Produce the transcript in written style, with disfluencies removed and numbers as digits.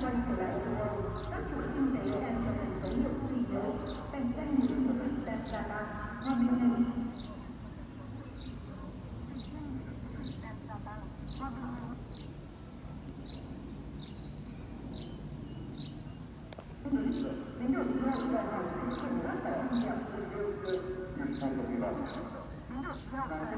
quay trở lại châu Âu, các chuỗi kinh tế đang trở thành dấu hiệu suy yếu, cạnh tranh trên lĩnh vực đang gia tăng. Hòa bình này biến đổi khí hậu đòi hỏi sự kiểm soát và trách nhiệm. Biến đổi khí hậu là cái